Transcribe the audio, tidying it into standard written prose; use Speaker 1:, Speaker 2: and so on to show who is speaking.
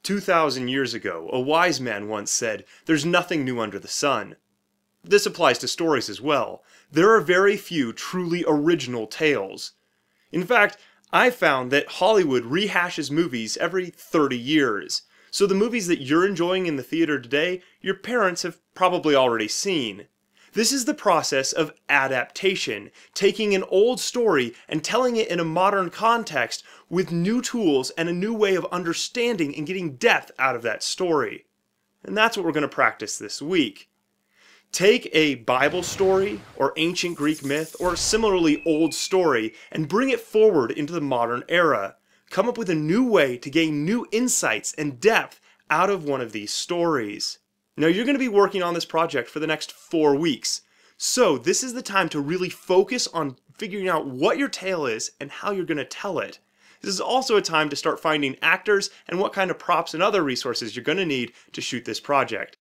Speaker 1: 2,000 years ago, a wise man once said, "There's nothing new under the sun." This applies to stories as well. There are very few truly original tales. In fact, I've found that Hollywood rehashes movies every 30 years. So the movies that you're enjoying in the theater today, your parents have probably already seen. This is the process of adaptation, taking an old story and telling it in a modern context with new tools and a new way of understanding and getting depth out of that story. And that's what we're going to practice this week. Take a Bible story or ancient Greek myth or similarly old story and bring it forward into the modern era. Come up with a new way to gain new insights and depth out of one of these stories. Now you're going to be working on this project for the next 4 weeks. So this is the time to really focus on figuring out what your tale is and how you're going to tell it. This is also a time to start finding actors and what kind of props and other resources you're going to need to shoot this project.